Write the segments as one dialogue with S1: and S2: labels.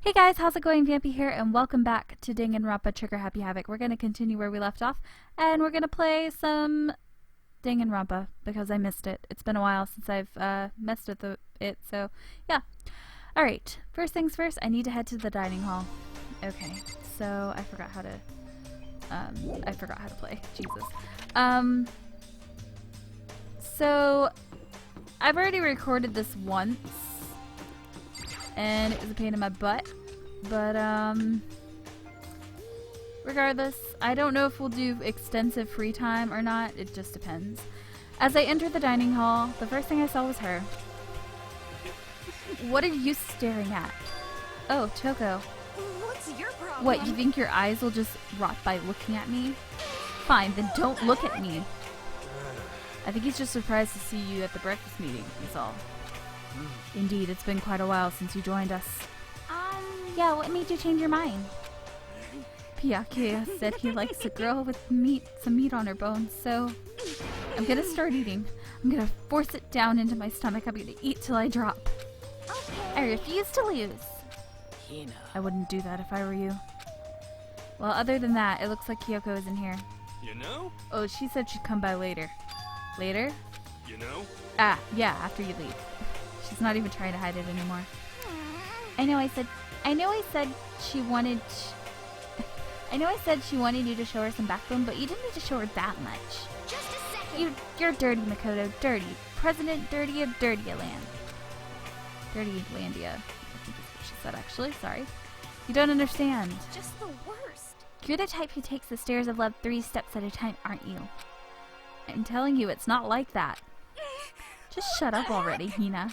S1: Hey guys, how's it going? Vampy here, and welcome back to Danganronpa Trigger Happy Havoc. We're going to continue where we left off, and we're going to play some Danganronpa, because I missed it. It's been a while since I've messed with it, so yeah. Alright, first things first, I need to head to the dining hall. Okay, so I forgot how to play. Jesus. So, I've already recorded this once, and it was a pain in my butt, but regardless, I don't know if we'll do extensive free time or not. It just depends. As I entered the dining hall, the first thing I saw was her. What are you staring at? Oh, Toko.
S2: What's your problem?
S1: What, you think your eyes will just rot by looking at me? Fine, then don't look at me. I think he's just surprised to see you at the breakfast meeting, is all. Indeed, it's been quite a while since you joined us. Yeah, what made you change your mind? Pyakuya said he likes a girl with some meat on her bones, so I'm gonna start eating. I'm gonna force it down into my stomach. I'm gonna eat till I drop.
S2: Okay.
S1: I refuse to lose. I wouldn't do that if I were you. Well, other than that, it looks like Kyoko is in here.
S3: You know?
S1: Oh, she said she'd come by later. Later?
S3: You know?
S1: Ah, yeah, after you leave. She's not even trying to hide it anymore. I know I said she wanted you to show her some backbone, but you didn't need to show her that much.
S2: Just a second.
S1: You're dirty, Makoto. Dirty. President Dirty of Dirty Land. Dirty Landia. I think that's what she said, actually. Sorry. You don't understand.
S2: Just the worst.
S1: You're the type who takes the stairs of love 3 steps at a time, aren't you? I'm telling you, it's not like that. Just shut up already, Hina.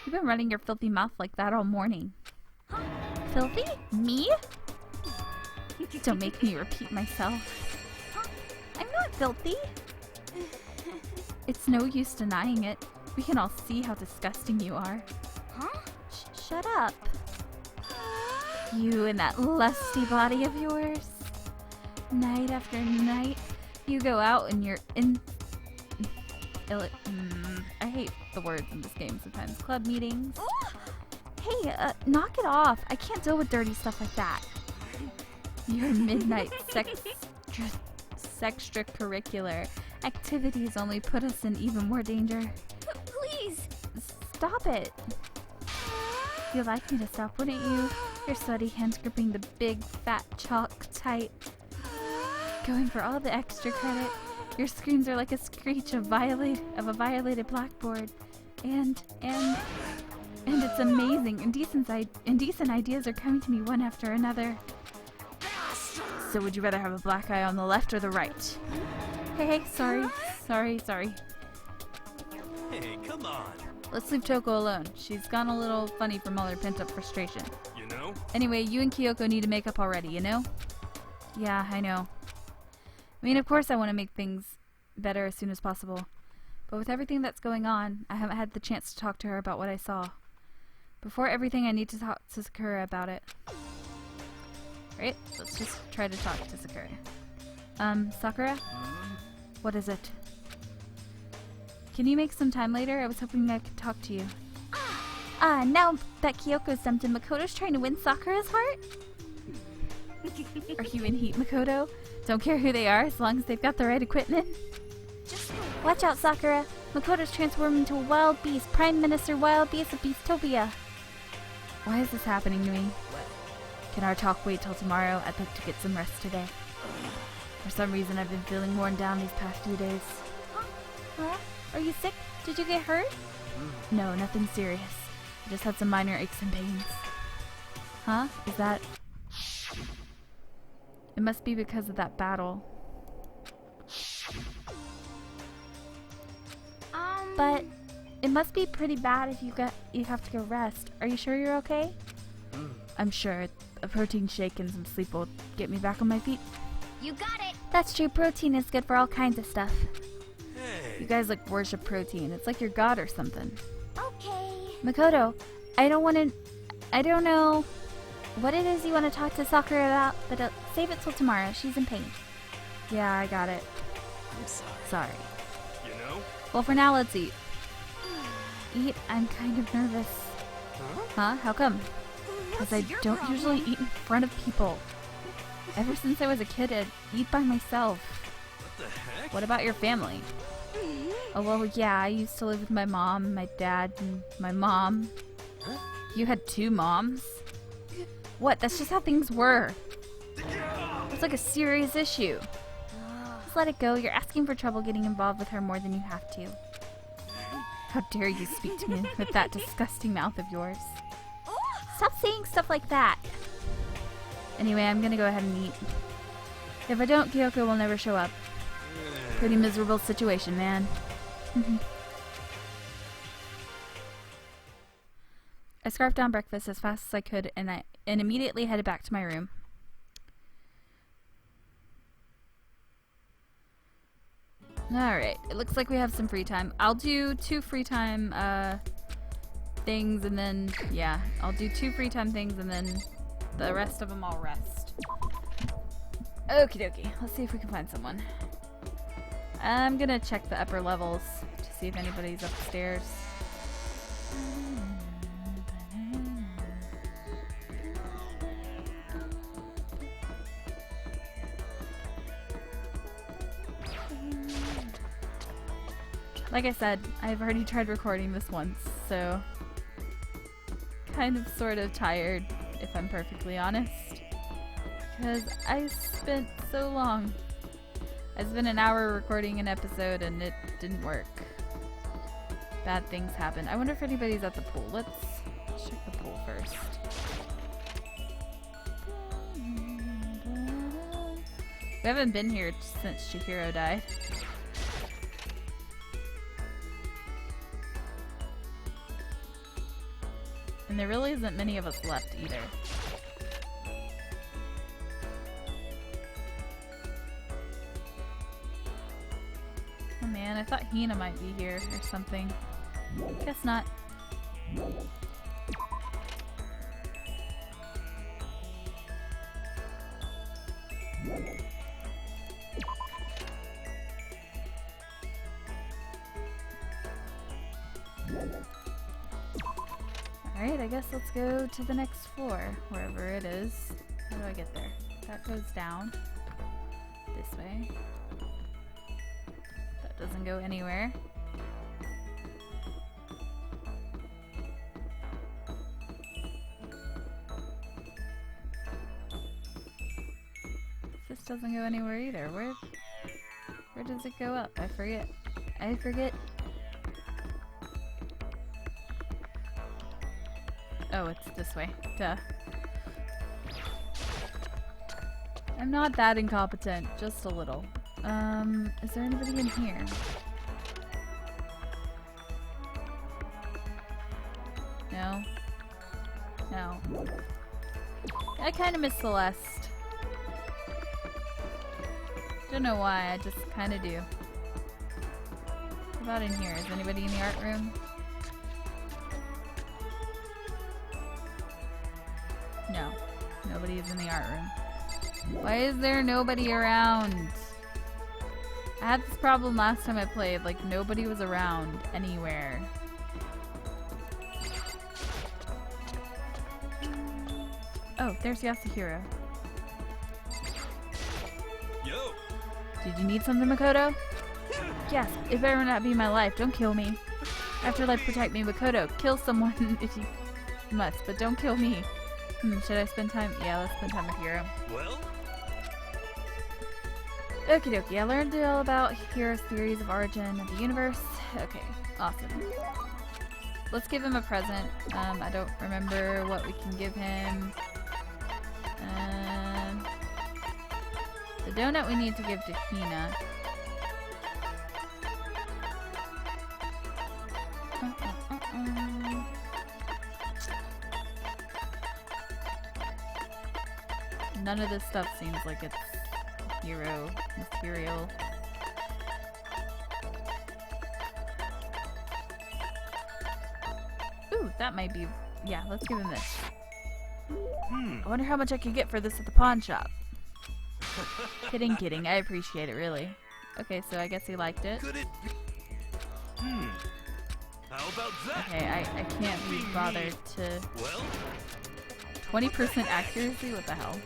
S1: You've been running your filthy mouth like that all morning. Filthy? Me? Don't make me repeat myself. I'm not filthy. It's no use denying it. We can all see how disgusting you are.
S2: Huh?
S1: Shut up. You and that lusty body of yours. Night after night, you go out and you're I hate the words in this game sometimes. Club meetings. Hey, knock it off. I can't deal with dirty stuff like that. Your midnight extracurricular activities only put us in even more danger.
S2: Please.
S1: Stop it. You'd like me to stop, wouldn't you? Your sweaty hands gripping the big, fat chalk tight. Going for all the extra credit. Your screams are like a screech of a violated blackboard. And it's amazing. Indecent ideas are coming to me one after another. So would you rather have a black eye on the left or the right? Hey, sorry.
S3: Hey, come on.
S1: Let's leave Toko alone. She's gone a little funny from all her pent-up frustration.
S3: You know?
S1: Anyway, you and Kyoko need to make up already, you know? Yeah, I know. I mean, of course I want to make things better as soon as possible. But with everything that's going on, I haven't had the chance to talk to her about what I saw. Before everything, I need to talk to Sakura about it. Right? Let's just try to talk to Sakura. Sakura? What is it? Can you make some time later? I was hoping I could talk to you. Now that Kyoko's dumped in, Makoto's trying to win Sakura's heart? Are you in heat, Makoto? Don't care who they are, as long as they've got the right equipment. Watch out, Sakura. Makoto's transformed into a wild beast, Prime Minister Wild Beast of Beastopia. Why is this happening to me? Can our talk wait till tomorrow? I'd like to get some rest today. For some reason, I've been feeling worn down these past few days. Huh? Are you sick? Did you get hurt? No, nothing serious. I just had some minor aches and pains. Huh? Is that... It must be because of that battle. But it must be pretty bad if you have to go rest. Are you sure you're okay? I'm sure. A protein shake and some sleep will get me back on my feet.
S2: You got it.
S1: That's true. Protein is good for all kinds of stuff.
S3: Hey.
S1: You guys like worship protein. It's like your god or something.
S2: Okay.
S1: Makoto, I don't know what it is you want to talk to Sakura about, but save it till tomorrow. She's in pain. Yeah, I got it.
S3: I'm sorry.
S1: Sorry.
S3: You know?
S1: Well, for now, let's eat. Eat? I'm kind of nervous.
S3: Huh?
S1: Huh? How come? Because I don't usually eat in front of people. Ever since I was a kid, I'd eat by myself.
S3: What the heck?
S1: What about your family? Oh, well, yeah, I used to live with my mom, my dad, and my mom.
S3: Huh?
S1: You had 2 moms? What? That's just how things were. It's like a serious issue. Just let it go. You're asking for trouble getting involved with her more than you have to. How dare you speak to me with that disgusting mouth of yours. Stop saying stuff like that. Anyway, I'm gonna go ahead and eat. If I don't, Kyoko will never show up. Pretty miserable situation, man. I scarfed down breakfast as fast as I could and immediately headed back to my room. Alright, it looks like we have some free time. I'll do 2 free time things and then, yeah, I'll do 2 free time things and then the rest of them I'll rest. Okie dokie, let's see if we can find someone. I'm gonna check the upper levels to see if anybody's upstairs. Like I said, I've already tried recording this once, so kind of sort of tired, if I'm perfectly honest. Because I spent so long. I spent an hour recording an episode and it didn't work. Bad things happen. I wonder if anybody's at the pool. Let's check the pool first. We haven't been here since Chihiro died. And there really isn't many of us left either. Oh man, I thought Hina might be here or something. Guess not. Alright, I guess let's go to the next floor, wherever it is. How do I get there? That goes down. This way. That doesn't go anywhere. This doesn't go anywhere either. Where does it go up? I forget. I forget. Oh, it's this way. Duh. I'm not that incompetent, just a little. Is there anybody in here? No? No. I kinda miss Celeste. Don't know why, I just kinda do. What about in here? Is anybody in the art room? No. Nobody is in the art room. Why is there nobody around? I had this problem last time I played, like nobody was around anywhere. Oh, there's Yasuhiro.
S3: Yo.
S1: Did you need something, Makoto? Yes, it better not be my life. Don't kill me. Afterlife protect me, Makoto. Kill someone if you must, but don't kill me. Should I spend time? Yeah, let's spend time with Hiro.
S3: Well?
S1: Okie dokie, I learned all about Hiro's theories of origin of the universe. Okay, awesome. Let's give him a present. I don't remember what we can give him. The donut we need to give to Hina. None of this stuff seems like it's hero material. Ooh, that might be... Yeah, let's give him this. I wonder how much I could get for this at the pawn shop. Kidding, kidding. I appreciate it, really. Okay, so I guess he liked it.
S3: Could it be? How about that?
S1: Okay, I can't be bothered to...
S3: Well?
S1: 20% accuracy? What the hell?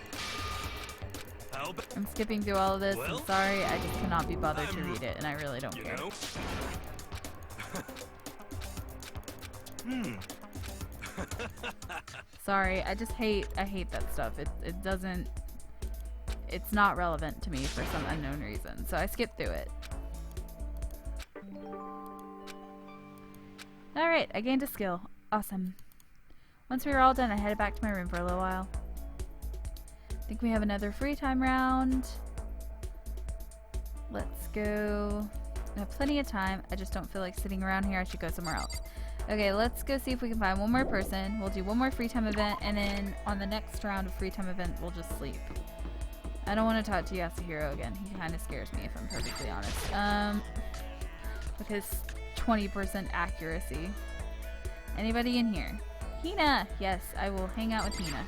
S3: How about,
S1: I'm skipping through all of this.
S3: Well,
S1: I'm sorry. I just cannot be bothered to read it, and I really don't
S3: you
S1: care.
S3: know?
S1: Sorry. I hate that stuff. It doesn't... It's not relevant to me for some unknown reason, so I skipped through it. Alright, I gained a skill. Awesome. Once we were all done, I headed back to my room for a little while. I think we have another free time round. Let's go. I have plenty of time. I just don't feel like sitting around here. I should go somewhere else. Okay, let's go see if we can find one more person. We'll do one more free time event, and then on the next round of free time event, we'll just sleep. I don't want to talk to Yasuhiro again. He kind of scares me, if I'm perfectly honest. With his 20% accuracy. Anybody in here? Hina! Yes, I will hang out with Hina.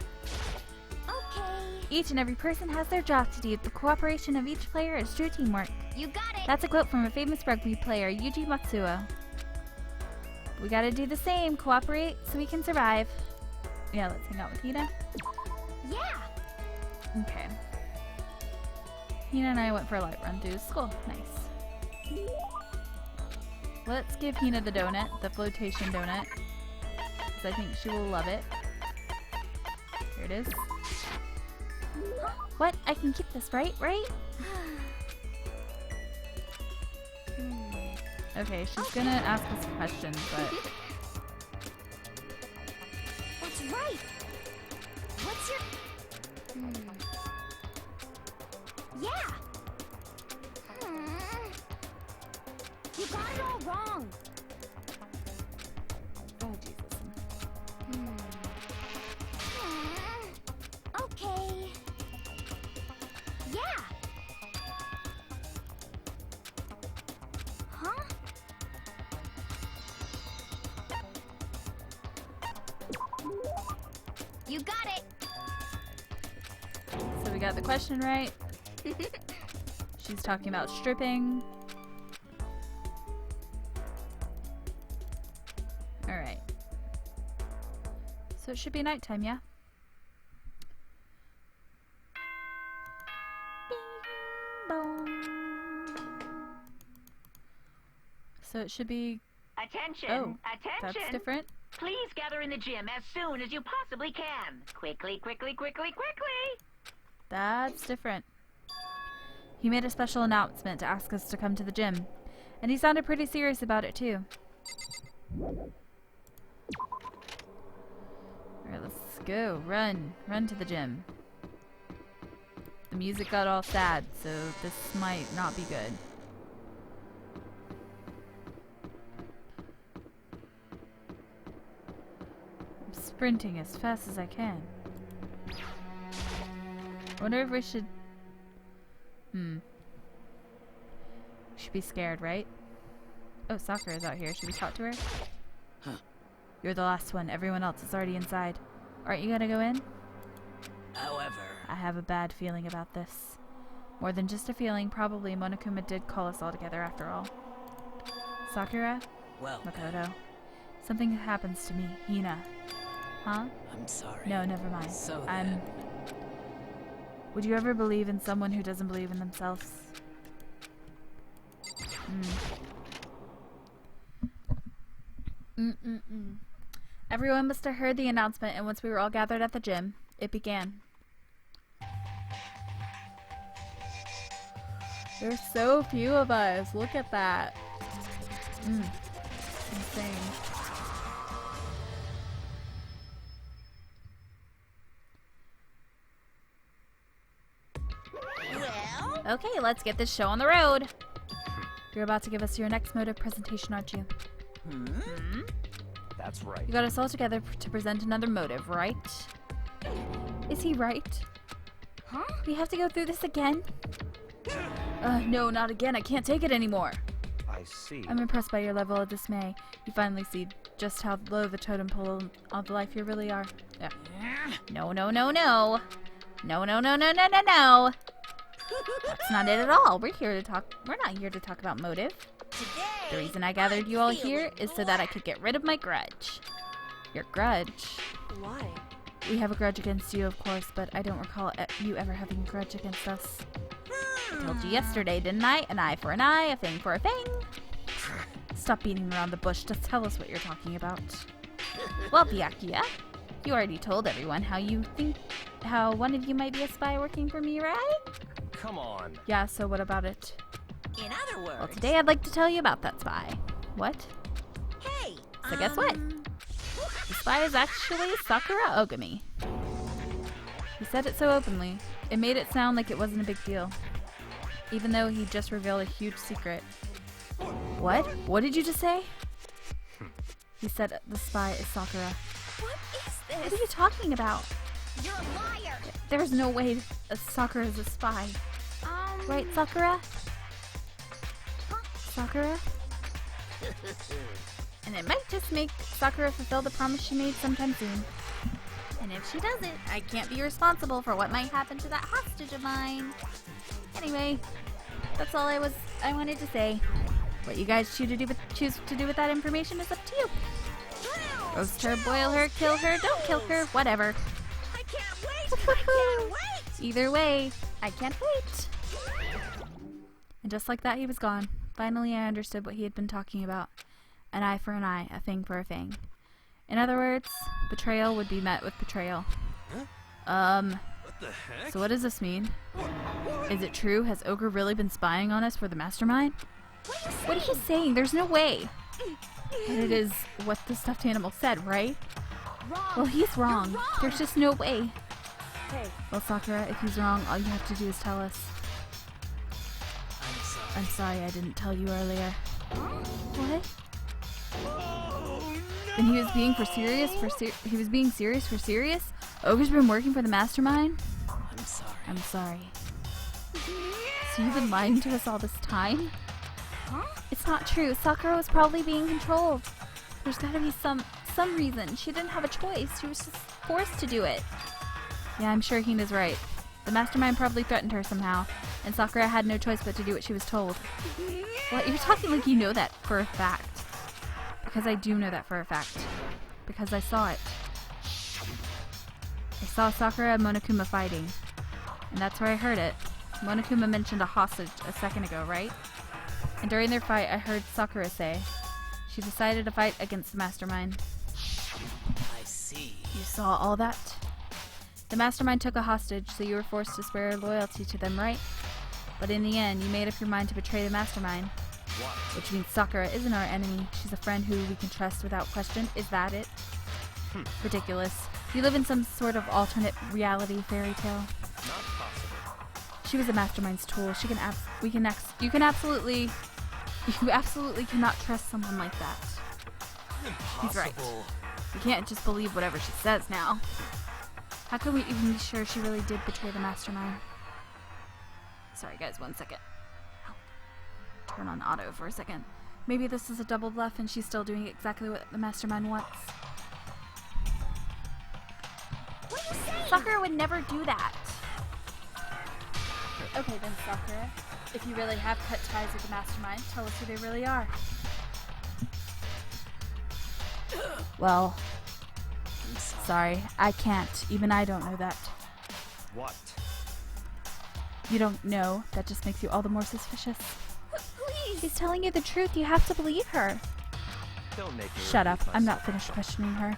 S2: Okay.
S1: Each and every person has their job to do. The cooperation of each player is true teamwork.
S2: You got it.
S1: That's a quote from a famous rugby player, Yuji Matsuo. We gotta do the same. Cooperate so we can survive. Yeah, let's hang out with Hina.
S2: Yeah.
S1: Okay. Hina and I went for a light run through school. Nice. Let's give Hina the donut, the flotation donut. Because I think she will love it. Here it is. What? I can keep this, right? Okay, she's gonna ask us questions, but...
S2: That's right. What's your... Yeah. You got it all wrong.
S1: Oh, Jesus.
S2: Okay. Yeah. Huh? You got it.
S1: So we got the question right. She's talking about stripping. Alright. So it should be nighttime, yeah? Bing bong. So it should be...
S4: Attention!
S1: Oh,
S4: Attention!
S1: that's different.
S4: Please gather in the gym as soon as you possibly can. Quickly, quickly, quickly, quickly!
S1: That's different. He made a special announcement to ask us to come to the gym. And he sounded pretty serious about it, too. Alright, let's go. Run. Run to the gym. The music got all sad, so this might not be good. I'm sprinting as fast as I can. I wonder if we should... We should be scared, right? Oh, Sakura's out here. Should we talk to her?
S5: Huh.
S1: You're the last one. Everyone else is already inside. Aren't you gonna go in?
S5: However,
S1: I have a bad feeling about this. More than just a feeling, probably Monokuma did call us all together after all. Sakura?
S5: well,
S1: Makoto. Something happens to me. Hina. Huh?
S5: I'm sorry.
S1: No, never mind.
S5: So
S1: I'm... Would you ever believe in someone who doesn't believe in themselves? Everyone must have heard the announcement, and once we were all gathered at the gym, it began. There's so few of us. Look at that. Insane.
S2: Well,
S1: Okay, let's get this show on the road. You're about to give us your next motive presentation, aren't you?
S3: That's right.
S1: You got us all together to present another motive, right? Is he right?
S2: huh?
S1: We have to go through this again? No, not again. I can't take it anymore.
S3: I see.
S1: I'm impressed by your level of dismay. You finally see just how low the totem pole of life you really are. No, no, no, no. No, no, no, no, no, no, no. That's not it at all. We're not here to talk about motive. The reason I gathered you all here is so that I could get rid of my grudge. Your grudge?
S6: Why?
S1: We have a grudge against you, of course, but I don't recall you ever having a grudge against us. I told you yesterday, didn't I? An eye for an eye, a thing for a thing. Stop beating around the bush. Just tell us what you're talking about. Well, Byakuya, you already told everyone how one of you might be a spy working for me, right?
S3: Come on.
S1: Yeah, so what about it?
S5: In other words,
S1: Well, today I'd like to tell you about that spy. What?
S5: hey,
S1: So guess what? The spy is actually Sakura Ogami. He said it so openly. It made it sound like it wasn't a big deal. Even though he just revealed a huge secret. What? What did you just say? He said the spy is Sakura.
S2: What is this?
S1: What are you talking about?
S2: You're a liar.
S1: There's no way Sakura is a spy. Right, Sakura? Sakura? And it might just make Sakura fulfill the promise she made sometime soon. And if she doesn't, I can't be responsible for what might happen to that hostage of mine. Anyway, that's all I wanted to say. What you guys choose to do with that information is up to you. Roast her, boil her, kill her, don't kill her, whatever.
S2: I can't wait. I can't wait.
S1: Either way, I can't wait. And just like that, he was gone. Finally, I understood what he had been talking about. An eye for an eye, a thing for a thing. In other words, betrayal would be met with betrayal.
S3: What the heck?
S1: So what does this mean? Is it true? Has Ogre really been spying on us for the mastermind? What are you saying? There's no way. But it is what the stuffed animal said, right?
S2: Wrong.
S1: Well, he's wrong.
S2: You're wrong.
S1: There's just no way.
S2: Hey.
S1: Well, Sakura, if he's wrong, all you have to do is tell us.
S5: I'm sorry.
S1: I'm sorry I didn't tell you earlier. What? Then he was being he was being serious for serious? Ogre's been working for the mastermind?
S5: I'm sorry.
S1: I'm sorry. So you've been lying to us all this time? It's not true. Sakura was probably being controlled. There's gotta be some reason. She didn't have a choice. She was just forced to do it. Yeah, I'm sure Hina's right. The mastermind probably threatened her somehow, and Sakura had no choice but to do what she was told. What? You're talking like you know that for a fact. Because I do know that for a fact. Because I saw it. I saw Sakura and Monokuma fighting. And that's where I heard it. Monokuma mentioned a hostage a second ago, right? And during their fight, I heard Sakura say she decided to fight against the mastermind.
S5: I see.
S1: You saw all that? The mastermind took a hostage, so you were forced to swear your loyalty to them, right? But in the end, you made up your mind to betray the mastermind.
S3: What?
S1: Which means Sakura isn't our enemy. She's a friend who we can trust without question. Is that it? Ridiculous. You live in some sort of alternate reality fairy tale.
S3: Not possible.
S1: She was a mastermind's tool. You absolutely cannot trust someone like that.
S3: Impossible.
S1: He's right. You can't just believe whatever she says now. How can we even be sure she really did betray the mastermind? Sorry guys, 1 second. Turn on auto for a second. Maybe this is a double bluff and she's still doing exactly what the mastermind wants.
S2: What are you saying?
S1: Sakura would never do that. Okay then, Sakura. If you really have cut ties with the mastermind, tell us who they really are. Well,
S5: I'm sorry.
S1: sorry, I can't. Even I don't know that.
S3: What?
S1: You don't know. That just makes you all the more suspicious.
S2: Please.
S1: She's telling you the truth. You have to believe her.
S3: Don't make me
S1: Shut up.
S3: repeat
S1: I'm not
S3: myself.
S1: finished questioning her.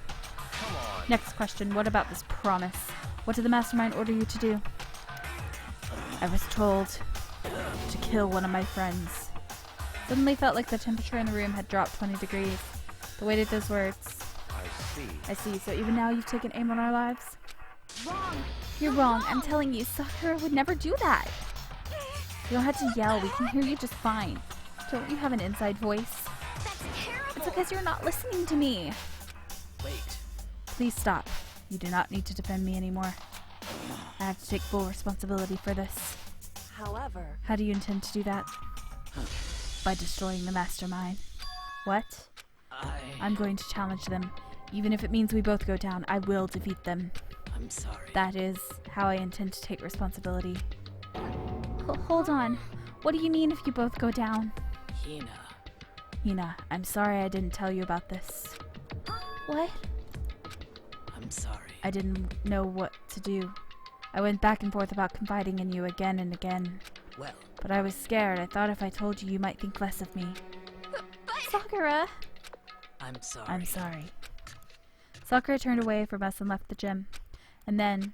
S3: Come on.
S1: Next question. What about this promise? What did the mastermind order you to do? I was told to kill one of my friends. Suddenly felt like the temperature in the room had dropped 20 degrees. The weight of those words.
S3: I
S1: I see. So even now you've taken aim on our lives?
S2: Wrong.
S1: You're wrong. I'm telling you, Sakura would never do that. You don't have to yell. We can hear you just fine. Don't you have an inside voice?
S2: That's terrible.
S1: It's because you're not listening to me.
S5: Wait.
S1: Please stop. You do not need to defend me anymore. I have to take full responsibility for this.
S6: However,
S1: How do you intend to do that? By destroying the mastermind. What? I'm going to challenge them. Even if it means we both go down, I will defeat them.
S5: I'm sorry.
S1: That is how I intend to take responsibility. Hold on. What do you mean if you both go down?
S5: Hina.
S1: Hina, I'm sorry I didn't tell you about this. What?
S5: I'm sorry.
S1: I didn't know what to do. I went back and forth about confiding in you again and again.
S5: Well,
S1: But I was scared. I thought if I told you, you might think less of me. Sakura!
S5: I'm sorry.
S1: I'm sorry. Sakura turned away from us and left the gym. And then...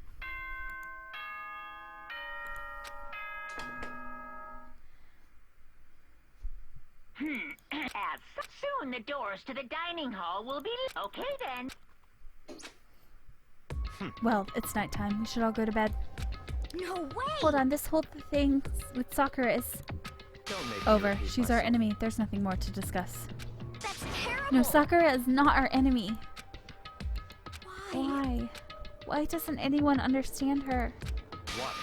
S4: As soon the doors to the dining hall will be... Okay then.
S1: Well, it's nighttime. We should all go to bed.
S2: No way!
S1: Hold on, this whole thing with Sakura is
S3: Don't make
S1: over.
S3: me repeat
S1: She's our
S3: myself.
S1: enemy. There's nothing more to discuss.
S2: That's terrible!
S1: No, Sakura is not our enemy.
S2: Why?
S1: Why? Why doesn't anyone understand her?
S3: What?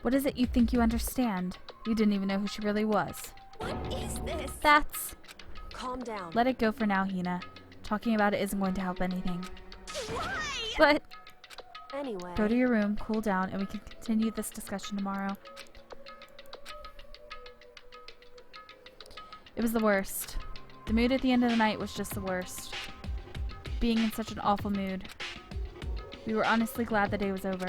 S1: What is it you think you understand? You didn't even know who she really was.
S2: What is this?
S1: That's...
S6: Calm down.
S1: Let it go for now, Hina. Talking about it isn't going to help anything.
S2: Why?
S1: But
S6: Anyway.
S1: go to your room, cool down, and we can continue this discussion tomorrow. It was the worst. The mood at the end of the night was just the worst. Being in such an awful mood. We were honestly glad the day was over.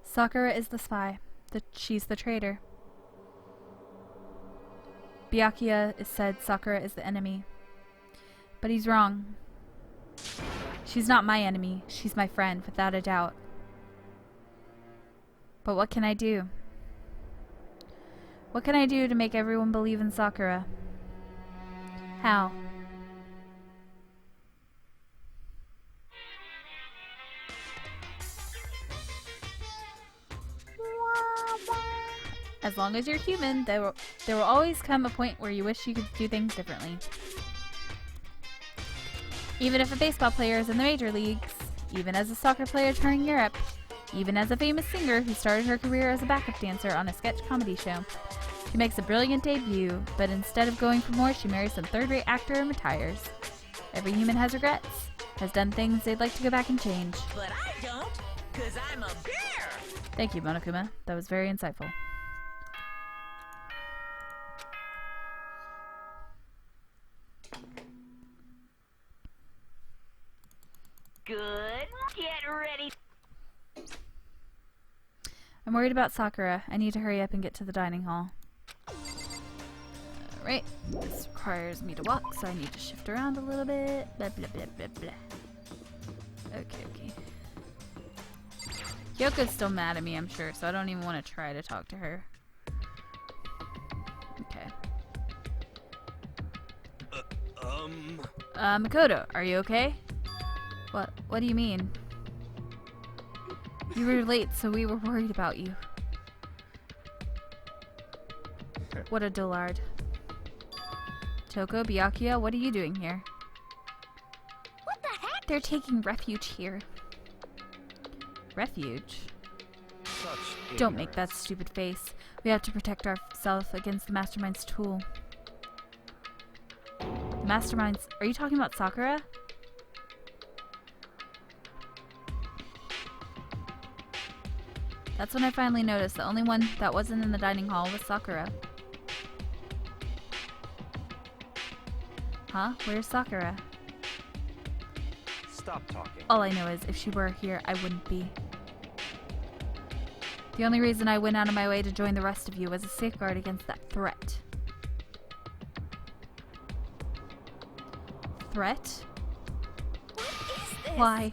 S1: Sakura is the spy. She's the traitor. Byakuya said Sakura is the enemy. But he's wrong. She's not my enemy. She's my friend, without a doubt. But what can I do? What can I do to make everyone believe in Sakura? How? As long as you're human, there will always come a point where you wish you could do things differently. Even if a baseball player is in the major leagues, even as a soccer player touring Europe, even as a famous singer who started her career as a backup dancer on a sketch comedy show. She makes a brilliant debut, but instead of going for more, she marries some third-rate actor and retires. Every human has regrets, has done things they'd like to go back and change.
S4: But I don't, because I'm a bear.
S1: Thank you, Monokuma. That was very insightful.
S4: Good. Get ready.
S1: I'm worried about Sakura. I need to hurry up and get to the dining hall. Alright. This requires me to walk, so I need to shift around a little bit. Blah, blah, blah, blah, blah. Okay. Kyoko's still mad at me, I'm sure, so I don't even want to try to talk to her. Okay. Makoto, are you okay? What do you mean? You were late, so we were worried about you. What a dullard. Toko, Byakuya, what are you doing here?
S2: What the heck?
S1: They're taking refuge here. Refuge?
S3: Such
S1: Don't make that
S3: ignorance.
S1: stupid face. We have to protect ourselves against the Mastermind's tool. Masterminds? Are you talking about Sakura? That's when I finally noticed the only one that wasn't in the dining hall was Sakura. Huh? Where's Sakura?
S3: Stop talking.
S1: All I know is if she were here, I wouldn't be. The only reason I went out of my way to join the rest of you was a safeguard against that threat. Threat?
S2: What is this?
S1: Why?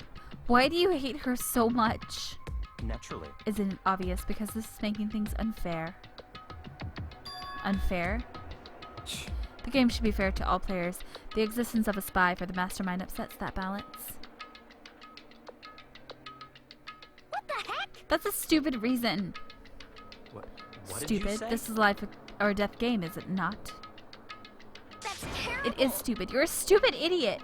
S1: Why do you hate her so much?
S3: Naturally.
S1: Isn't it obvious because this is making things unfair? Unfair? The game should be fair to all players. The existence of a spy for the mastermind upsets that balance.
S2: What the heck?
S1: That's a stupid reason.
S3: What did you
S1: Stupid.
S3: say?
S1: This is a life or death game, is it not?
S2: That's terrible.
S1: It is stupid. You're a stupid idiot.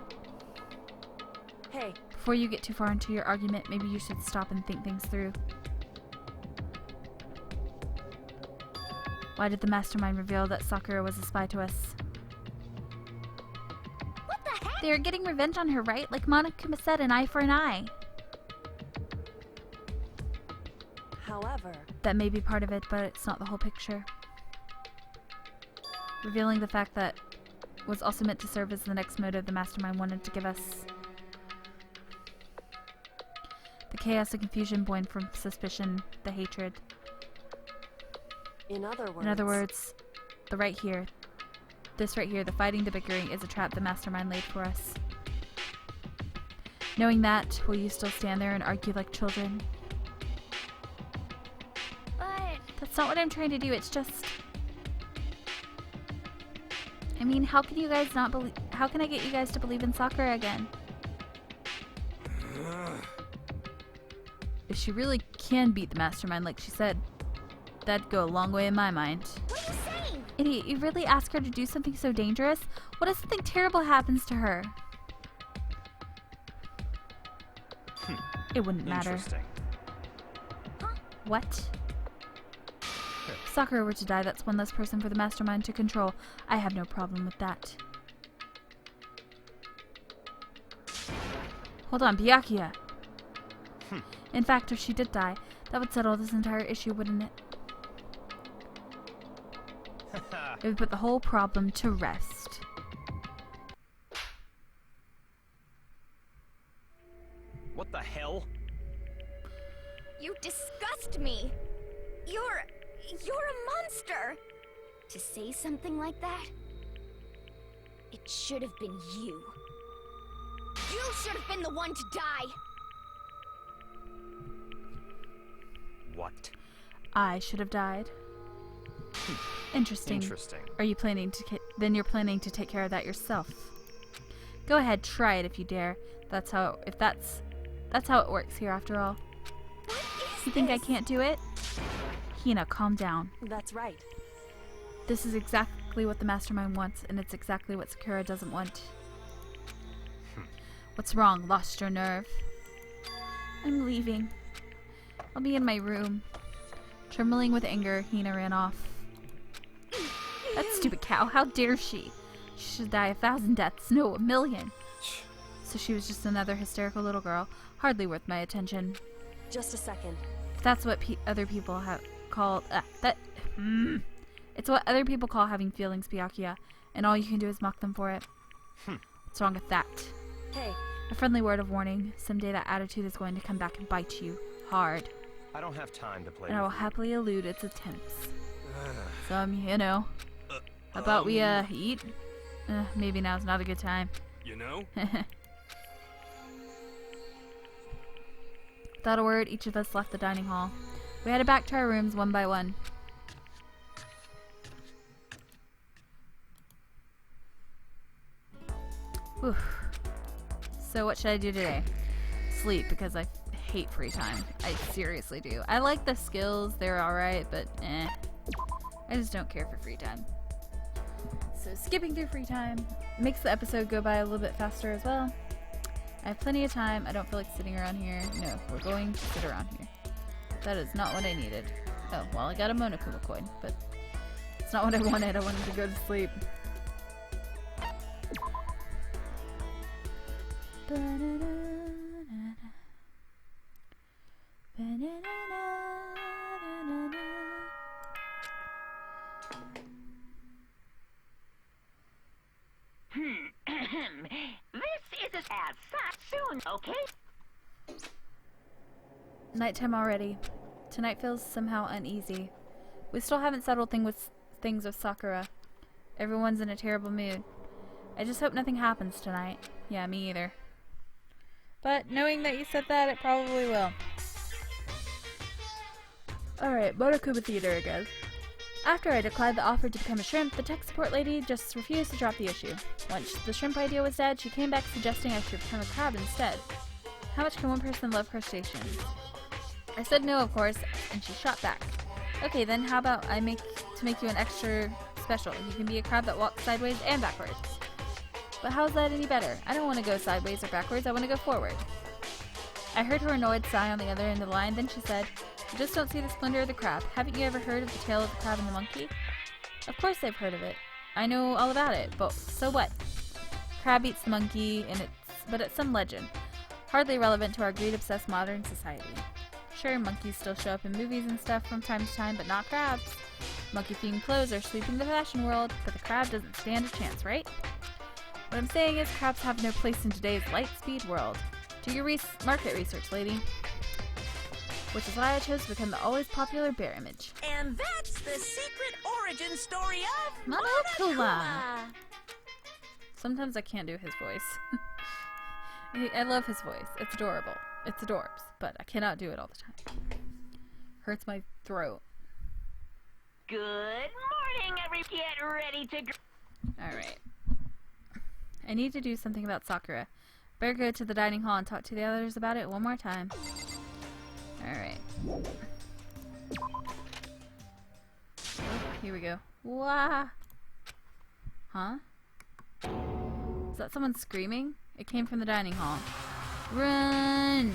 S6: Hey,
S1: Before you get too far into your argument, maybe you should stop and think things through. Why did the mastermind reveal that Sakura was a spy to us?
S2: What the heck?
S1: They are getting revenge on her, right? Like Monokuma said, an eye for an eye.
S6: however,
S1: That may be part of it, but it's not the whole picture. revealing the fact that was also meant to serve as the next motive the mastermind wanted to give us. The chaos and confusion born from suspicion, the hatred.
S6: In other
S1: words, this right here, the fighting, the bickering, is a trap the mastermind laid for us. Knowing that, will you still stand there and argue like children?
S2: But
S1: That's not what I'm trying to do, it's just... I mean, how can you guys not believe... How can I get you guys to believe in Sakura again? If she really can beat the mastermind like she said, that'd go a long way in my mind.
S2: what are you saying?
S1: Idiot, you really ask her to do something so dangerous? What if something terrible happens to her? It wouldn't matter.
S3: Interesting.
S1: What? If Sakura were to die, that's one less person for the mastermind to control. I have no problem with that. Hold on, Byakuya. In fact, if she did die, that would settle this entire issue, wouldn't it? It would put the whole problem to rest.
S3: What the hell?
S2: You disgust me. You're a monster. To say something like that, it should have been you. You should have been the one to die.
S3: What?
S1: I should have died. Interesting.
S3: Interesting.
S1: Are you planning to... Then you're planning to take care of that yourself. Go ahead, try it if you dare. That's how... That's how it works here, after all.
S2: What is
S1: You think I
S2: this?
S1: can't do it? Hina, calm down.
S6: That's right.
S1: This is exactly what the mastermind wants, and it's exactly what Sakura doesn't want. What's wrong? Lost your nerve? I'm leaving. I'll be in my room. Trembling with anger, Hina ran off. That stupid cow, how dare she? She should die 1,000 deaths, no, 1,000,000. So she was just another hysterical little girl, hardly worth my attention.
S6: Just a second.
S1: If that's what other people have called... It's what other people call having feelings, Byakuya, and all you can do is mock them for it. What's wrong with that?
S6: Hey,
S1: A friendly word of warning. Someday that attitude is going to come back and bite you hard.
S3: I don't have time to play
S1: And I will
S3: with you.
S1: happily elude its attempts. You know. How about we, eat? Maybe now's not a good time.
S3: You know?
S1: Without a word, each of us left the dining hall. We headed back to our rooms one by one. Whew. So what should I do today? Sleep, because I hate free time. I seriously do. I like the skills, they're alright, but I just don't care for free time. So skipping through free time makes the episode go by a little bit faster as well. I have plenty of time. I don't feel like sitting around here. No, we're going to sit around here. That is not what I needed. Oh, well, I got a Monokuma coin, but it's not what I wanted. I wanted to go to sleep.
S4: This is as such soon, okay?
S1: Nighttime already. Tonight feels somehow uneasy. We still haven't settled things with Sakura. Everyone's in a terrible mood. I just hope nothing happens tonight. Yeah, me either. But knowing that you said that, it probably will. Alright, Monokuma Theater again. After I declined the offer to become a shrimp, the tech support lady just refused to drop the issue. Once the shrimp idea was dead, she came back suggesting I should become a crab instead. How much can one person love crustaceans? I said no, of course, and she shot back. Okay, then how about I make you an extra special? You can be a crab that walks sideways and backwards. But how's that any better? I don't want to go sideways or backwards, I want to go forward. I heard her annoyed sigh on the other end of the line, then she said, "You just don't see the splendor of the crab. Haven't you ever heard of the tale of the crab and the monkey?" Of course I've heard of it. I know all about it, but so what? Crab eats the monkey, but it's some legend. Hardly relevant to our greed-obsessed modern society. Sure, monkeys still show up in movies and stuff from time to time, but not crabs. Monkey-themed clothes are sweeping the fashion world, but the crab doesn't stand a chance, right? What I'm saying is crabs have no place in today's light-speed world. Do your market research, lady. Which is why I chose to become the always popular bear image.
S7: And that's the secret origin story of
S1: Monokuma! Sometimes I can't do his voice. I love his voice. It's adorable. It's adorbs, but I cannot do it all the time. Hurts my throat.
S4: Good morning, get ready to...
S1: Alright. I need to do something about Sakura. Better go to the dining hall and talk to the others about it one more time. Alright. Here we go. Wah! Huh? Is that someone screaming? It came from the dining hall. Run!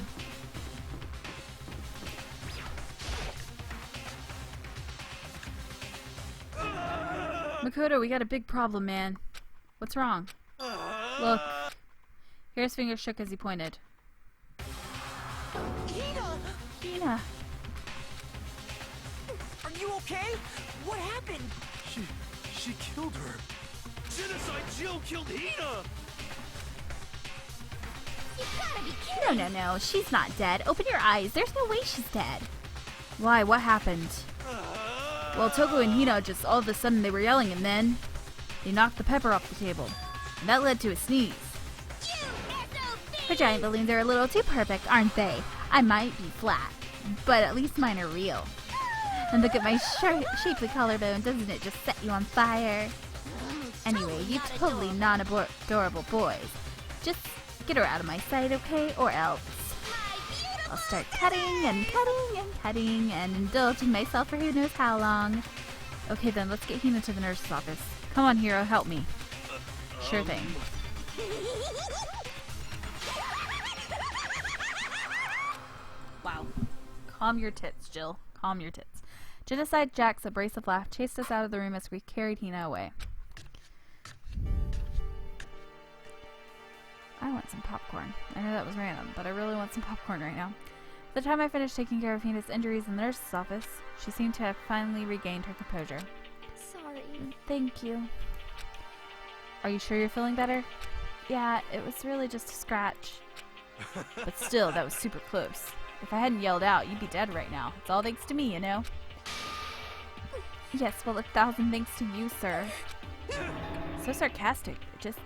S1: Makoto, we got a big problem, man. What's wrong? Look. Hira's finger shook as he pointed. Hina!
S7: Are you okay? What happened?
S8: She killed her. Genocide Jill killed Hina!
S2: You gotta be kidding!
S1: No. She's not dead. Open your eyes. There's no way she's dead. Why? What happened? Well, Toko and Hina just all of a sudden they were yelling and then they knocked the pepper off the table. And that led to a sneeze. Her giant balloons are a little too perfect, aren't they? I might be flat, but at least mine are real. And look at my shapely collarbone. Doesn't it just set you on fire? Anyway, you totally non-adorable boys. Just get her out of my sight, okay? Or else I'll start cutting and cutting and cutting and indulging myself for who knows how long. Okay then, let's get Hina to the nurse's office. Come on, Hiro, help me. Sure thing. Wow. Calm your tits, Jill. Calm your tits. Genocide Jack's abrasive laugh chased us out of the room as we carried Hina away. I want some popcorn. I know that was random, but I really want some popcorn right now. By the time I finished taking care of Hina's injuries in the nurse's office, she seemed to have finally regained her composure.
S2: Sorry.
S1: Thank you. Are you sure you're feeling better? Yeah, it was really just a scratch. But still, that was super close. If I hadn't yelled out, you'd be dead right now. It's all thanks to me, you know? Yes, well, 1,000 thanks to you, sir. So sarcastic.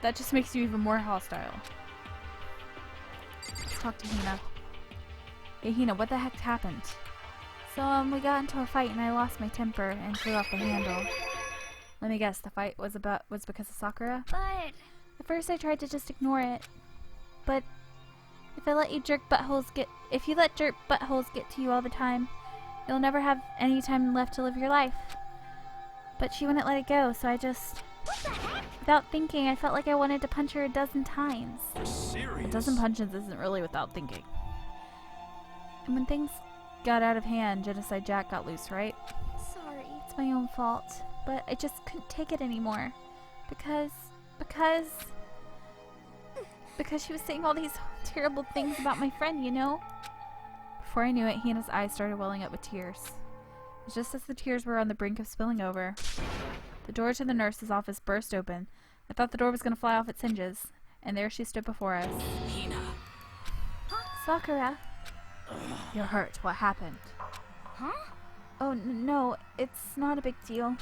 S1: That just makes you even more hostile. Let's talk to Hina. Hey, Hina, what the heck happened? So, we got into a fight and I lost my temper and flew off the handle. Let me guess, the fight was because of Sakura?
S2: But
S1: At first I tried to just ignore it. But if you let jerk buttholes get to you all the time, you'll never have any time left to live your life. But she wouldn't let it go, so I just... Without thinking, I felt like I wanted to punch her a dozen times.
S8: Serious?
S1: A dozen punches isn't really without thinking. And when things got out of hand, Genocide Jack got loose, right?
S2: sorry.
S1: It's my own fault. But I just couldn't take it anymore. Because she was saying all these terrible things about my friend, you know? Before I knew it, Hina's eyes started welling up with tears. Just as the tears were on the brink of spilling over, the door to the nurse's office burst open. I thought the door was going to fly off its hinges, and there she stood before us.
S5: Hina.
S1: Sakura. You're hurt. What happened?
S2: Huh?
S1: Oh, no, it's not a big deal.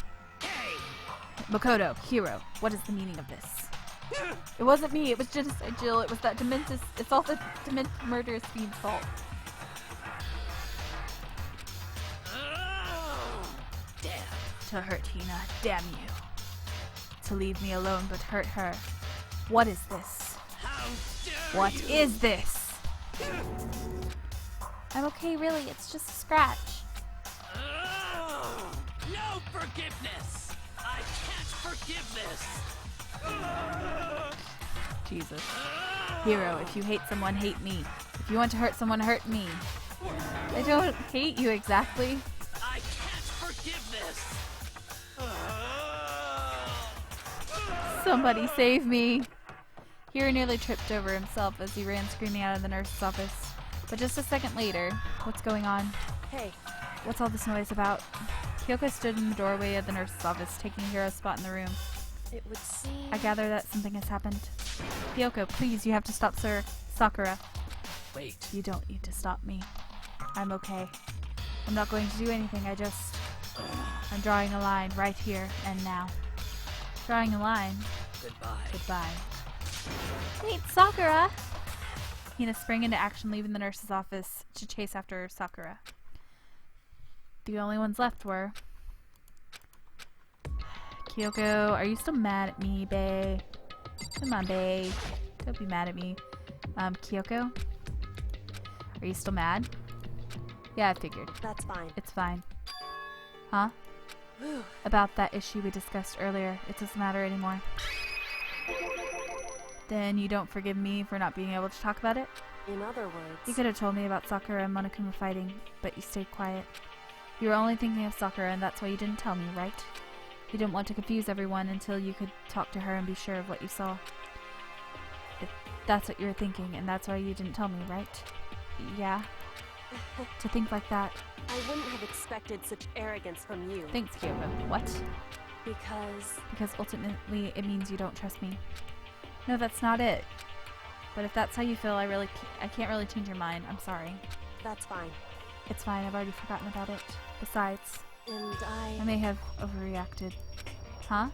S1: Makoto, Hiro, what is the meaning of this? It wasn't me, it was Genocide Jill, it was that demented, it's all the demented murderous fiend's fault.
S5: Damn.
S1: To hurt Hina, damn you. To leave me alone but hurt her. What is this? What is this? I'm okay, really, it's just a scratch.
S5: No forgiveness! I can't forgive this!
S1: Jesus. Hiro, if you hate someone, hate me. If you want to hurt someone, hurt me. I don't hate you exactly.
S5: I can't forgive this!
S1: Somebody save me. Hiro nearly tripped over himself as he ran screaming out of the nurse's office. But just a second later, what's going on?
S6: Hey,
S1: What's all this noise about? Kyoko stood in the doorway of the nurse's office, taking Hiro's spot in the room.
S6: It would seem...
S1: I gather that something has happened. Kyoko, please, you have to stop Sir Sakura.
S5: Wait.
S1: You don't need to stop me. I'm okay. I'm not going to do anything, I'm drawing a line right here and now. Drawing a line.
S5: Goodbye.
S1: Goodbye. Wait, Sakura! Hina sprang into action, leaving the nurse's office to chase after Sakura. The only ones left were... Kyoko, are you still mad at me, bae? Come on, bae. Don't be mad at me. Kyoko? Are you still mad? Yeah, I figured.
S6: That's fine.
S1: It's fine. Huh? About that issue we discussed earlier. It doesn't matter anymore. Then you don't forgive me for not being able to talk about it?
S6: In other words...
S1: You could have told me about Sakura and Monokuma fighting, but you stayed quiet. You were only thinking of Sakura, and that's why you didn't tell me, right? You didn't want to confuse everyone until you could talk to her and be sure of what you saw. That's what you were thinking, and that's why you didn't tell me, right? Yeah. To think like that.
S6: I wouldn't have expected such arrogance from you.
S1: Thanks, Kyoko. What?
S6: Because
S1: Ultimately it means you don't trust me. No, that's not it. But if that's how you feel, I can't really change your mind. I'm sorry.
S6: that's fine.
S1: It's fine. I've already forgotten about it. Besides,
S6: And
S1: I may have overreacted. Huh?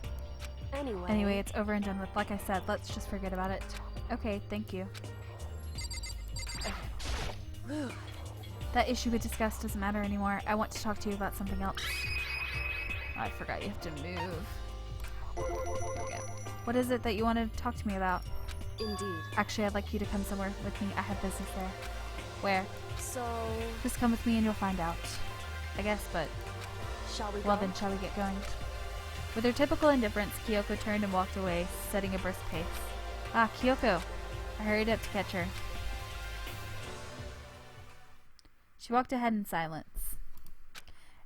S1: Anyway, it's over and done with. Like I said, let's just forget about it. Okay, thank you. That issue we discussed doesn't matter anymore. I want to talk to you about something else. Oh, I forgot you have to move. Okay. What is it that you want to talk to me about?
S6: Indeed.
S1: Actually, I'd like you to come somewhere with me. I have business there. Where?
S6: So,
S1: Just come with me and you'll find out. I guess, but...
S6: shall we
S1: Well
S6: go?
S1: then, shall we get going? With her typical indifference, Kyoko turned and walked away, setting a brisk pace. Ah, Kyoko! I hurried up to catch her. She walked ahead in silence.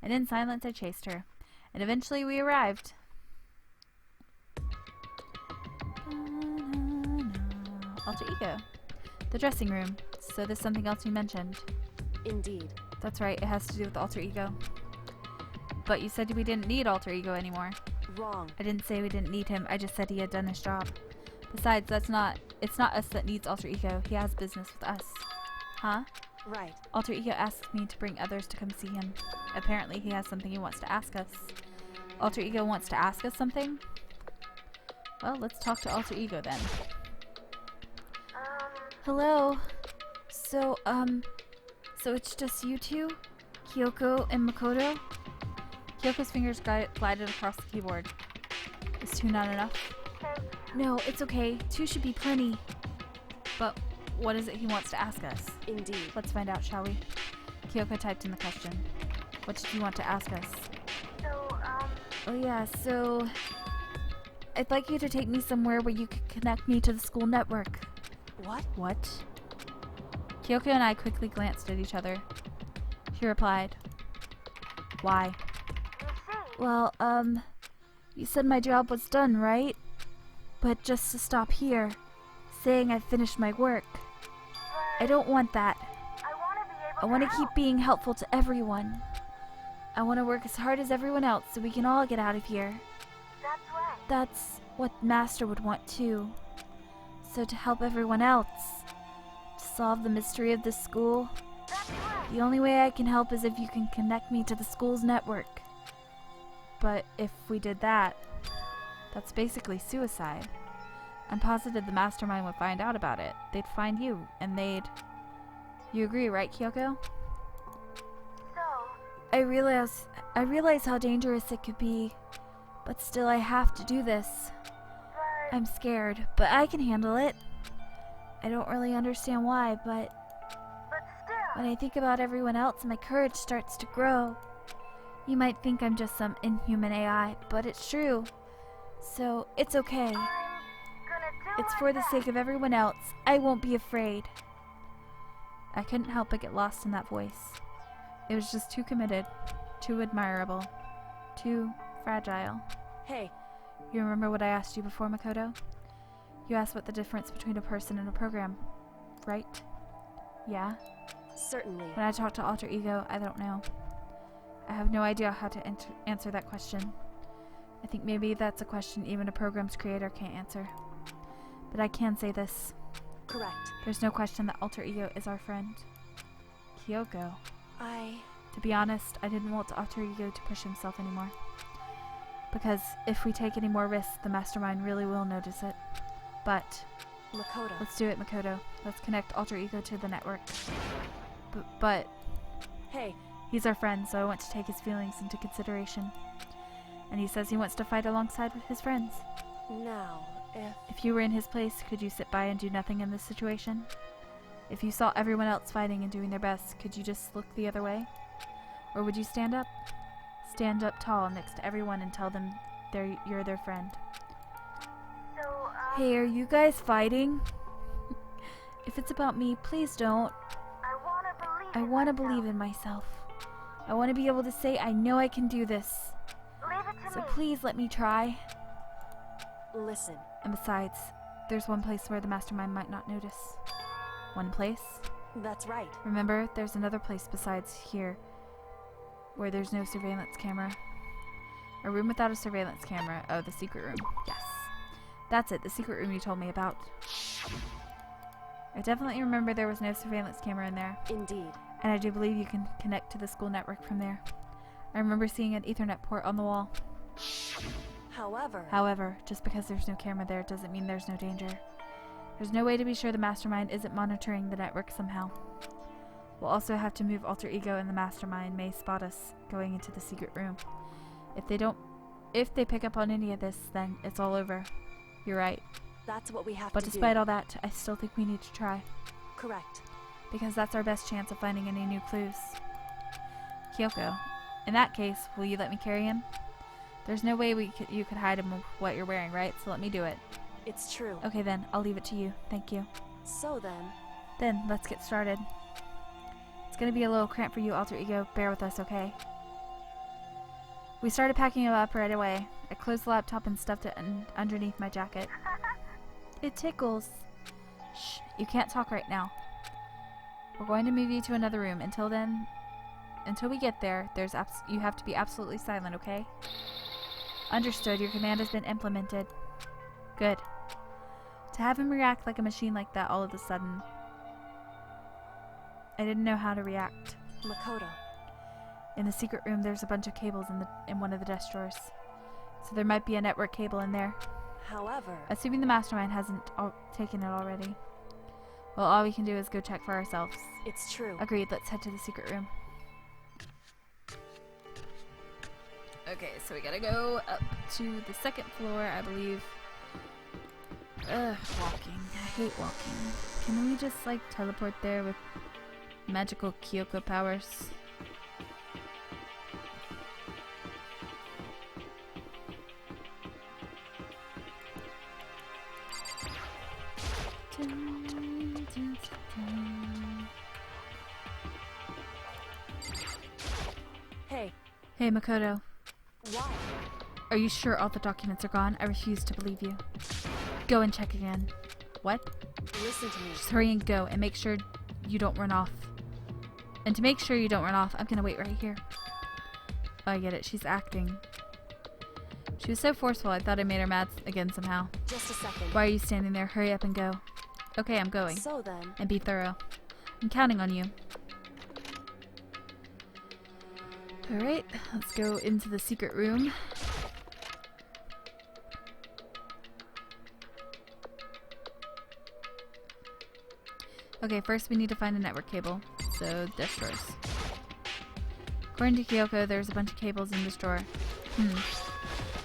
S1: And in silence I chased her. And eventually we arrived. Alter Ego. The dressing room. So there's something else you mentioned.
S6: Indeed.
S1: That's right, it has to do with Alter Ego. But you said we didn't need Alter Ego anymore.
S6: Wrong.
S1: I didn't say we didn't need him, I just said he had done his job. Besides, it's not us that needs Alter Ego. He has business with us. Huh?
S6: Right.
S1: Alter Ego asked me to bring others to come see him. Apparently he has something he wants to ask us. Alter Ego wants to ask us something? Well, let's talk to Alter Ego then. Hello? So it's just you two? Kyoko and Makoto? Kyoko's fingers glided across the keyboard. Is 2 not enough? No, it's okay. 2 should be plenty. But what is it he wants to ask us?
S6: Indeed.
S1: Let's find out, shall we? Kyoko typed in the question. What did you want to ask us? Oh yeah, so... I'd like you to take me somewhere where you could connect me to the school network.
S6: What?
S1: What? Kyoko and I quickly glanced at each other. She replied, Why? Well, you said my job was done, right? But just to stop here, saying I finished my work. I don't want that. I want to keep being helpful to everyone. I want to work as hard as everyone else so we can all get out of here. That's what Master would want too. So to help everyone else, to solve the mystery of this school, the only way I can help is if you can connect me to the school's network. But if we did that, that's basically suicide. I'm positive the mastermind would find out about it. They'd find you, and they'd... You agree, right, Kyoko? I realize how dangerous it could be, but still I have to do this. I'm scared, but I can handle it. I don't really understand why, but when I think about everyone else, my courage starts to grow. You might think I'm just some inhuman AI, but it's true. So, it's okay. It's for the sake of everyone else. I won't be afraid. I couldn't help but get lost in that voice. It was just too committed, too admirable, too fragile.
S6: Hey,
S1: You remember what I asked you before, Makoto? You asked what the difference between a person and a program, right? Yeah?
S6: certainly.
S1: When I talk to Alter Ego, I don't know. I have no idea how to answer that question. I think maybe that's a question even a program's creator can't answer. But I can say this.
S6: Correct.
S1: There's no question that Alter Ego is our friend. Kyoko.
S6: I...
S1: To be honest, I didn't want Alter Ego to push himself anymore. Because if we take any more risks, the Mastermind really will notice it. But...
S6: Makoto.
S1: Let's do it, Makoto. Let's connect Alter Ego to the network. But...
S6: Hey.
S1: He's our friend, so I want to take his feelings into consideration. And he says he wants to fight alongside with his friends.
S6: Now,
S1: If you were in his place, could you sit by and do nothing in this situation? If you saw everyone else fighting and doing their best, could you just look the other way? Or would you stand up? Stand up tall next to everyone and tell them you're their friend. Hey, are you guys fighting? If it's about me, please don't. I want to believe in myself. I want to be able to say I know I can do this. So please let me try.
S6: listen.
S1: And besides, there's one place where the Mastermind might not notice. One place?
S6: That's right.
S1: Remember, there's another place besides here where there's no surveillance camera. A room without a surveillance camera. Oh, the secret room. Yes. That's it, the secret room you told me about. I definitely remember there was no surveillance camera in there.
S6: Indeed.
S1: And I do believe you can connect to the school network from there. I remember seeing an Ethernet port on the wall. However, just because there's no camera there doesn't mean there's no danger. There's no way to be sure the Mastermind isn't monitoring the network somehow. We'll also have to move Alter Ego, and the Mastermind may spot us going into the secret room. If they pick up on any of this, then it's all over. You're right.
S6: That's what we have to do.
S1: But despite all that, I still think we need to try.
S6: Correct.
S1: Because that's our best chance of finding any new clues. Kyoko, in that case, will you let me carry him? There's no way you could hide him with what you're wearing, right? So let me do it.
S6: It's true.
S1: Okay then, I'll leave it to you. Thank you.
S6: So then...
S1: Then, let's get started. It's gonna be a little cramped for you, Alter Ego. Bear with us, okay? We started packing him up right away. I closed the laptop and stuffed it underneath my jacket. It tickles. Shh, you can't talk right now. We're going to move you to another room. Until we get there, you have to be absolutely silent, okay? Understood. Your command has been implemented. Good. To have him react like a machine like that all of a sudden, I didn't know how to react.
S6: Makoto.
S1: In the secret room, there's a bunch of cables in one of the desk drawers. So there might be a network cable in there.
S6: However...
S1: Assuming the Mastermind hasn't taken it already. Well, all we can do is go check for ourselves.
S6: It's true.
S1: Agreed, let's head to the secret room. Okay, so we gotta go up to the second floor, I believe. Walking. I hate walking. Can we just, like, teleport there with magical Kyoko powers?
S6: Hey.
S1: Hey, Makoto.
S6: Why?
S1: Are you sure all the documents are gone? I refuse to believe you. Go and check again. What?
S6: Listen to me.
S1: Just hurry and go, and make sure you don't run off. And to make sure you don't run off, I'm gonna wait right here. Oh, I get it. She's acting. She was so forceful, I thought I made her mad again somehow.
S6: Just a second.
S1: Why are you standing there? Hurry up and go. Okay, I'm going.
S6: So then...
S1: And be thorough. I'm counting on you. Alright, let's go into the secret room. Okay, first we need to find a network cable. So, desk drawers. According to Kyoko, there's a bunch of cables in this drawer.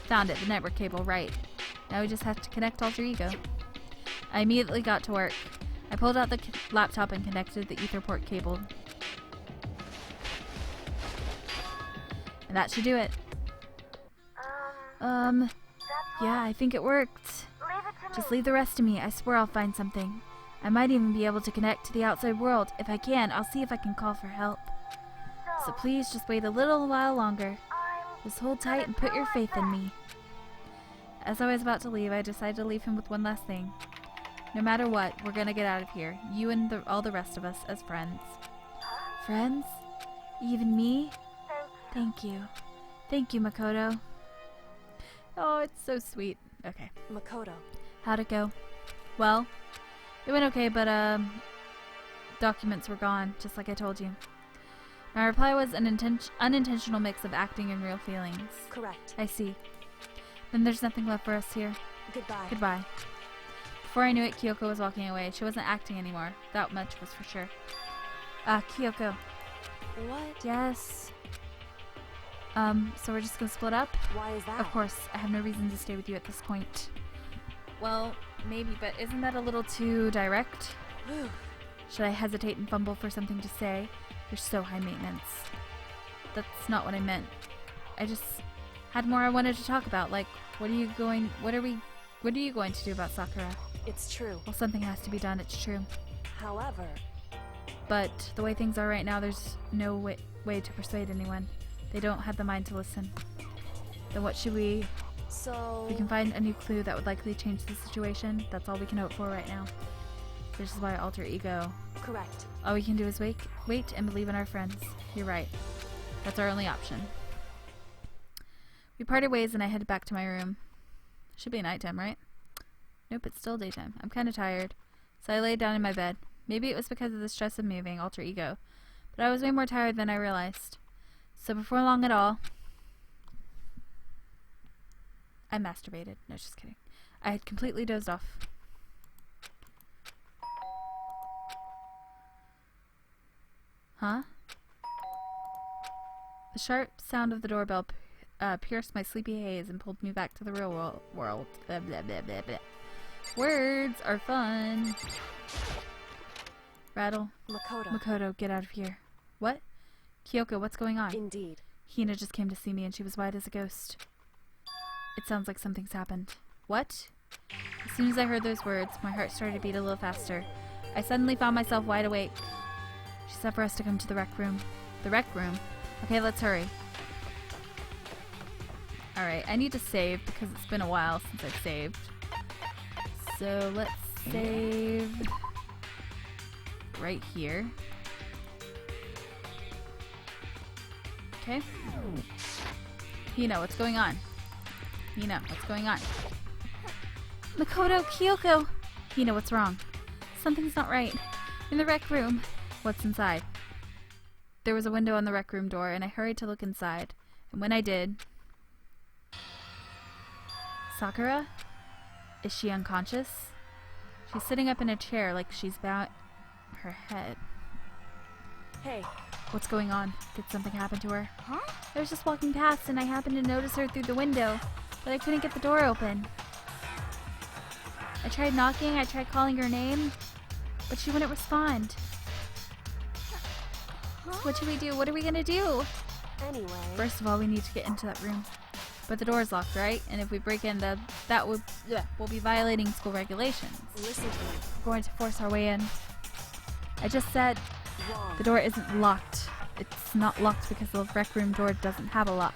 S1: Found it, the network cable, right. Now we just have to connect Alter Ego. I immediately got to work. I pulled out the laptop and connected the Etherport cable. And that should do it. Yeah, I think it worked. Just leave the rest to me. I swear I'll find something. I might even be able to connect to the outside world. If I can, I'll see if I can call for help. So please just wait a little while longer. Just hold tight and put your faith in me. As I was about to leave, I decided to leave him with one last thing. No matter what, we're gonna get out of here. You and all the rest of us as friends. Friends? Even me? Thank you. Thank you, Makoto. Oh, it's so sweet. Okay.
S6: Makoto.
S1: How'd it go? Well, it went okay, but, documents were gone, just like I told you. My reply was an unintentional mix of acting and real feelings.
S6: Correct.
S1: I see. Then there's nothing left for us here.
S6: Goodbye.
S1: Goodbye. Before I knew it, Kyoko was walking away. She wasn't acting anymore. That much was for sure. Kyoko.
S6: What?
S1: Yes. So we're just gonna split up?
S6: Why is that?
S1: Of course, I have no reason to stay with you at this point. Well, maybe, but isn't that a little too direct? Should I hesitate and fumble for something to say? You're so high maintenance. That's not what I meant. I just had more I wanted to talk about, like, what are you going to do about Sakura?
S6: It's true.
S1: Well, something has to be done, it's true.
S6: However,
S1: But the way things are right now, there's no way to persuade anyone. They don't have the mind to listen. Then what should we...
S6: so...
S1: We can find a new clue that would likely change the situation. That's all we can hope for right now. This is why alter ego.
S6: Correct.
S1: All we can do is wait and believe in our friends. You're right. That's our only option. We parted ways and I headed back to my room. Should be nighttime, right? Nope, it's still daytime. I'm kind of tired. So I laid down in my bed. Maybe it was because of the stress of moving, alter ego. But I was way more tired than I realized. So before long at all, I masturbated. No, just kidding. I had completely dozed off. Huh? The sharp sound of the doorbell pierced my sleepy haze and pulled me back to the real world. Blah, blah, blah, blah, blah. Words are fun. Rattle. Makoto, get out of here. What? Kyoko, what's going on?
S6: Indeed.
S1: Hina just came to see me and she was white as a ghost. It sounds like something's happened. What? As soon as I heard those words, my heart started to beat a little faster. I suddenly found myself wide awake. She said for us to come to the rec room. The rec room? Okay, let's hurry. Alright, I need to save because it's been a while since I've saved. So let's save right here. Okay. Hina, what's going on? Hina, what's going on? Makoto, Kyoko! Hina, what's wrong? Something's not right. In the rec room. What's inside? There was a window on the rec room door, and I hurried to look inside. And when I did... Sakura? Is she unconscious? She's sitting up in a chair like she's bowing her head.
S6: Hey.
S1: What's going on? Did something happen to her?
S2: Huh?
S1: I was just walking past and I happened to notice her through the window, but I couldn't get the door open. I tried knocking, I tried calling her name, but she wouldn't respond.
S2: Huh?
S1: What should we do? What are we gonna do?
S6: Anyway.
S1: First of all, we need to get into that room. But the door's locked, right? And if we break in, we'll be violating school regulations.
S6: Listen to me.
S1: We're going to force our way in. I just said
S6: Wrong.
S1: the door isn't locked. It's not locked because the rec room door doesn't have a lock.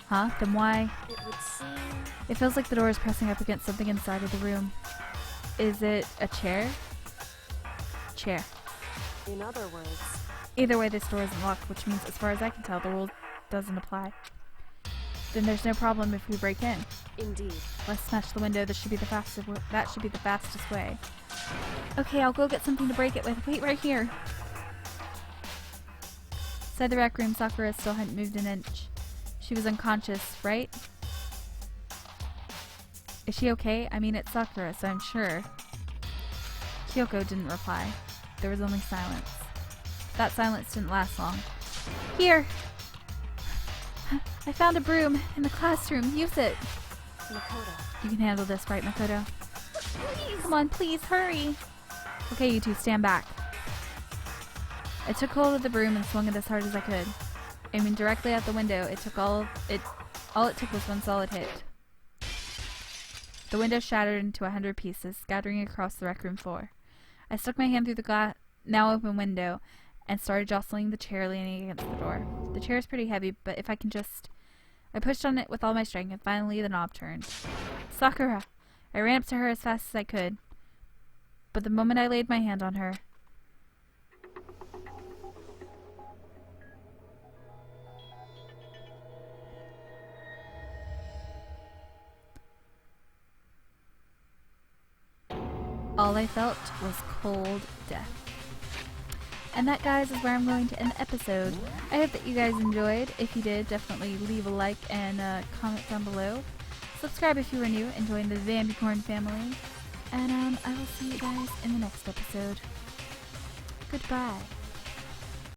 S1: Huh? Then why?
S6: It would seem...
S1: It feels like the door is pressing up against something inside of the room. Is it a chair? Chair.
S6: In other words...
S1: Either way, this door isn't locked, which means, as far as I can tell, the rule doesn't apply. Then there's no problem if we break in.
S6: Indeed.
S1: Let's smash the window. That should be the fastest way. Okay, I'll go get something to break it with. Wait right here. Inside the rec room, Sakura still hadn't moved an inch. She was unconscious, right? Is she okay? I mean, it's Sakura, so I'm sure. Kyoko didn't reply. There was only silence. That silence didn't last long. Here! I found a broom in the classroom. Use it.
S6: Makoto.
S1: You can handle this, right, Makoto?
S2: Please!
S1: Come on, please, hurry! Okay, you two, stand back. I took hold of the broom and swung it as hard as I could. Aiming directly at the window, all it took was one solid hit. The window shattered into 100 pieces, scattering across the rec room floor. I stuck my hand through the now open window and started jostling the chair leaning against the door. The chair is pretty heavy, but if I can just... I pushed on it with all my strength, and finally the knob turned. Sakura! I ran up to her as fast as I could. But the moment I laid my hand on her... I felt was cold death. And that, guys, is where I'm going to end the episode. I hope that you guys enjoyed. If you did, definitely leave a like and comment down below. Subscribe if you are new and join the Vampy family. And I will see you guys in the next episode. Goodbye.